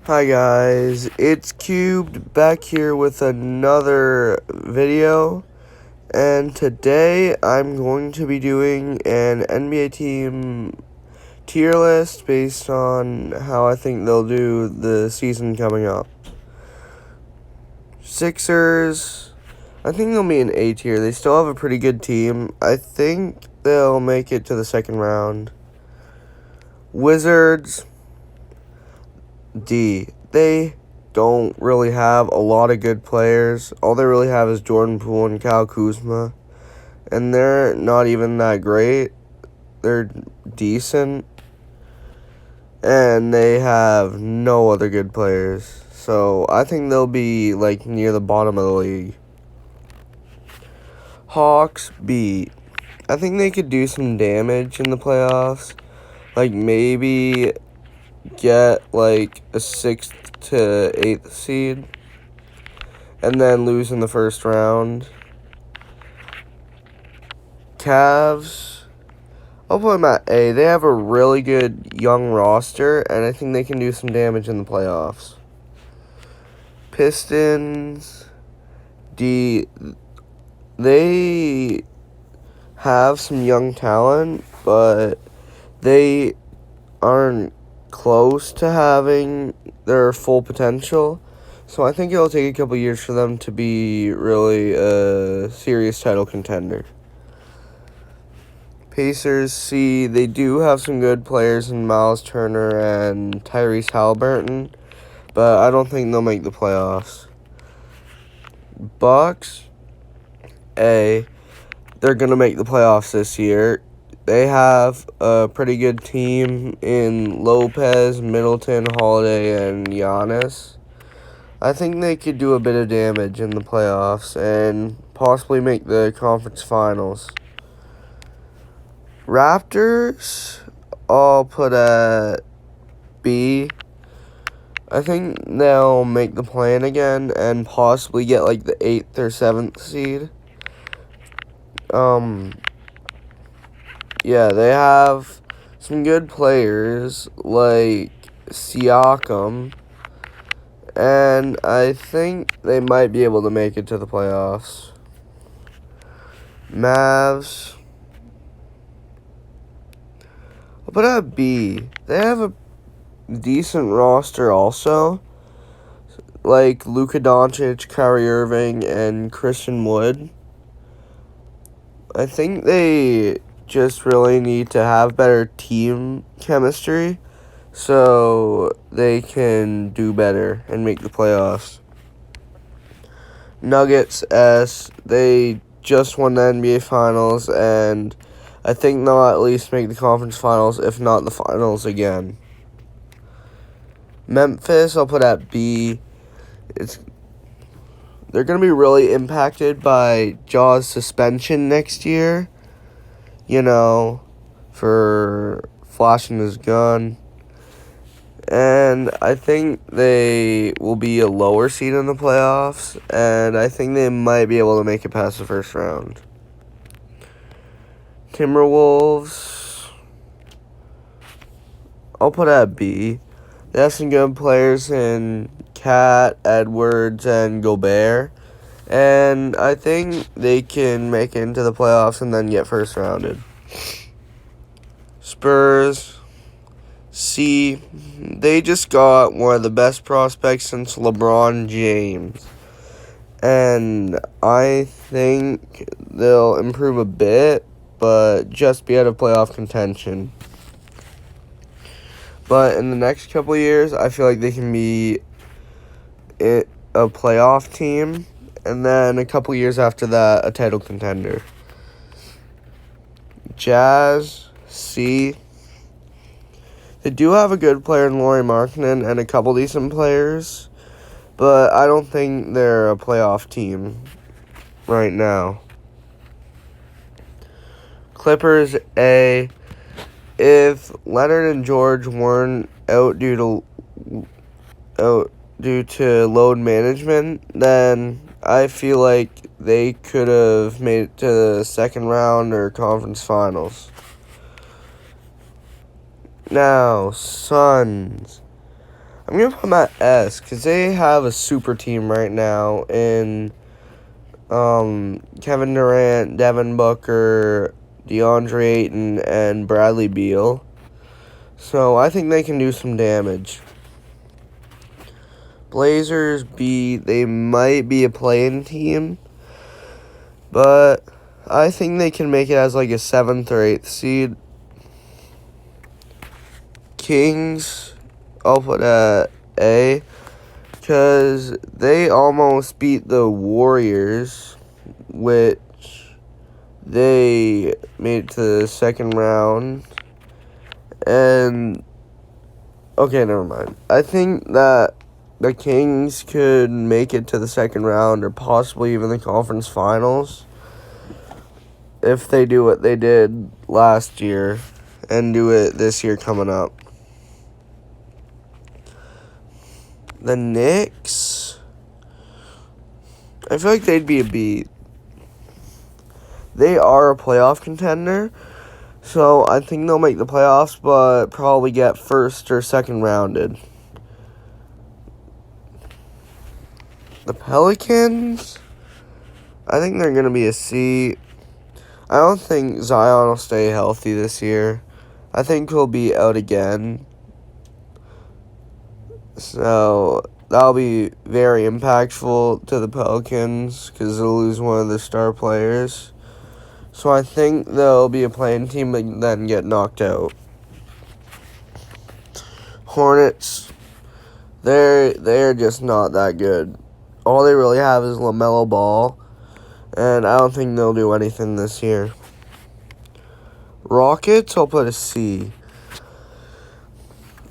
Hi guys, it's Cubed back here with another video, and today I'm going to be doing an NBA team tier list based on how I think they'll do the season coming up. Sixers, I think they'll be an A tier. They still have a pretty good team. I think they'll make it to the second round. Wizards, D. They don't really have a lot of good players. All they really have is Jordan Poole and Kyle Kuzma. And they're not even that great. They're decent. And they have no other good players. So I think they'll be like near the bottom of the league. Hawks, B. I think they could do some damage in the playoffs. Like maybe get like a 6th to 8th seed and then lose in the first round. Cavs, I'll put them at A. They have a really good young roster, and I think they can do some damage in the playoffs. Pistons, D. They have some young talent, but they aren't close to having their full potential. So I think it'll take a couple years for them to be really a serious title contender. Pacers, C, they do have some good players in Miles Turner and Tyrese Halliburton, but I don't think they'll make the playoffs. Bucks, A, they're going to make the playoffs this year. They have a pretty good team in Lopez, Middleton, Holiday, and Giannis. I think they could do a bit of damage in the playoffs and possibly make the conference finals. Raptors, I'll put at B. I think they'll make the play-in again and possibly get like the 8th or 7th seed. Yeah, they have some good players like Siakam, and I think they might be able to make it to the playoffs. Mavs, I'll put at B. They have a decent roster also, like Luka Doncic, Kyrie Irving, and Christian Wood. I think they just really need to have better team chemistry so they can do better and make the playoffs. Nuggets, S, they just won the NBA Finals, and I think they'll at least make the conference finals, if not the finals again. Memphis, I'll put at B. They're going to be really impacted by Ja's suspension next year, for flashing his gun. And I think they will be a lower seed in the playoffs, and I think they might be able to make it past the first round. Timberwolves, I'll put at B. They have some good players in Cat, Edwards, and Gobert. And I think they can make it into the playoffs and then get first rounded. Spurs, C, they just got one of the best prospects since LeBron James. And I think they'll improve a bit, but just be out of playoff contention. But in the next couple of years, I feel like they can be a playoff team, and then a couple years after that, a title contender. Jazz, C. They do have a good player in Lauri Markkanen and a couple decent players, but I don't think they're a playoff team right now. Clippers, A. If Leonard and George weren't out due to load management, then I feel like they could have made it to the second round or conference finals. Now, Suns. I'm going to put them at S because they have a super team right now in Kevin Durant, Devin Booker, DeAndre Ayton, and Bradley Beal. So I think they can do some damage. Blazers B, they might be a play-in team, but I think they can make it as like a 7th or 8th seed. Kings, I'll put at A, because they almost beat the Warriors, which they made it to the second round. And, okay, never mind. I think that the Kings could make it to the second round or possibly even the conference finals if they do what they did last year and do it this year coming up. The Knicks, I feel like they'd be a B. They are a playoff contender, so I think they'll make the playoffs, but probably get first or second rounded. The Pelicans, I think they're going to be a C. I don't think Zion will stay healthy this year. I think he'll be out again. So that'll be very impactful to the Pelicans because they'll lose one of their star players. So I think they'll be a playing team but then get knocked out. Hornets, they're just not that good. All they really have is LaMelo Ball, and I don't think they'll do anything this year. Rockets, I'll put a C.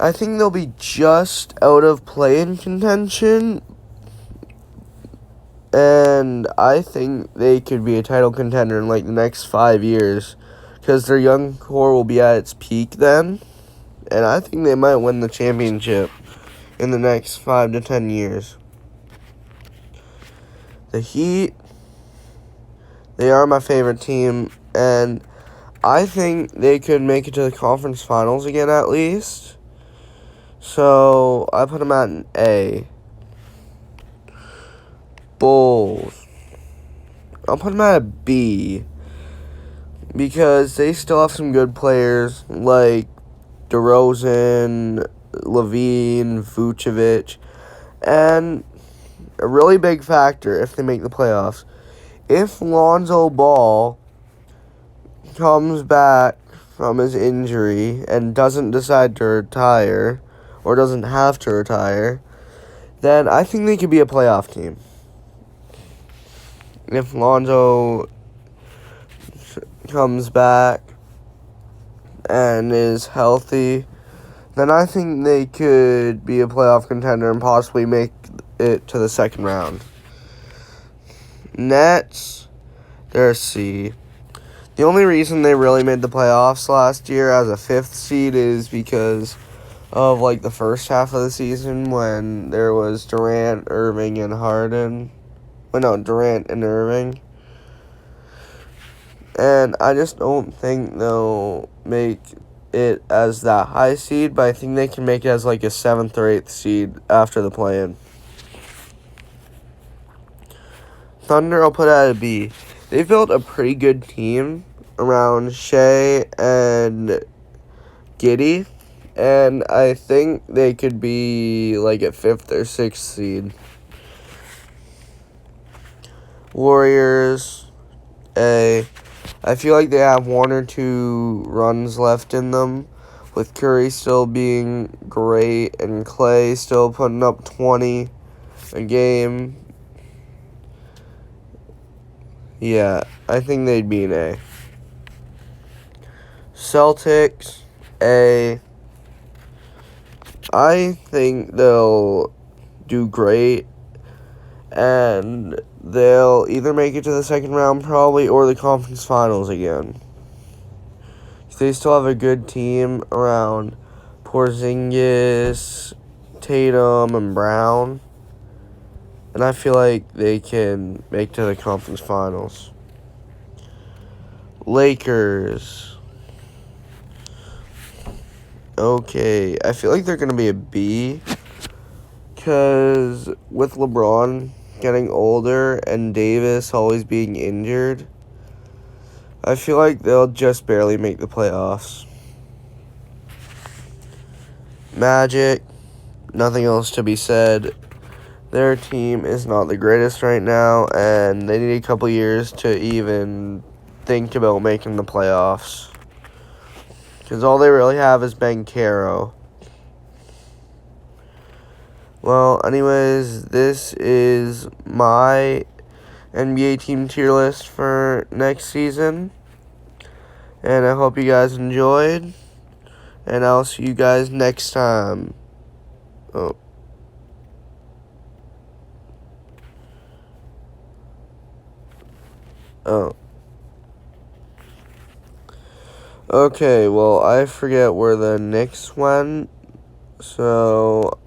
I think they'll be just out of play-in contention, and I think they could be a title contender in like the next 5 years because their young core will be at its peak then, and I think they might win the championship in the next 5 to 10 years. The Heat, they are my favorite team, and I think they could make it to the conference finals again at least. So I put them at an A. Bulls, I'll put them at a B because they still have some good players like DeRozan, Levine, Vucevic, and a really big factor if they make the playoffs. If Lonzo Ball comes back from his injury and doesn't decide to retire or doesn't have to retire, then I think they could be a playoff team. If Lonzo comes back and is healthy, then I think they could be a playoff contender and possibly make it to the second round. Nets, they're a C. The only reason they really made the playoffs last year as a 5th seed is because of like the first half of the season when there was Durant, Irving, and Harden. Well, no, Durant and Irving. And I just don't think they'll make it as that high seed, but I think they can make it as like a 7th or 8th seed after the play-in. Thunder, I'll put at a B. They've built a pretty good team around Shea and Giddey, and I think they could be like a 5th or 6th seed. Warriors, A. I feel like they have 1 or 2 runs left in them, with Curry still being great and Clay still putting up 20 a game. Yeah, I think they'd be an A. Celtics, A. I think they'll do great, and they'll either make it to the second round probably or the conference finals again. They still have a good team around Porzingis, Tatum, and Brown. And I feel like they can make to the conference finals. Lakers. Okay, I feel like they're going to be a B Because with LeBron getting older and Davis always being injured, I feel like they'll just barely make the playoffs. Magic, nothing else to be said. Their team is not the greatest right now, and they need a couple years to even think about making the playoffs. Because all they really have is Banchero. Well, anyways, this is my NBA team tier list for next season. And I hope you guys enjoyed. And I'll see you guys next time. Oh. Okay, well, I forget where the Knicks went. So,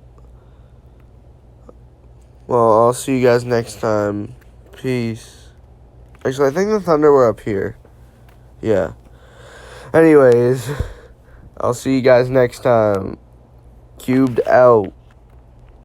well, I'll see you guys next time. Peace. Actually, I think the Thunder were up here. Yeah. Anyways, I'll see you guys next time. Cubed out.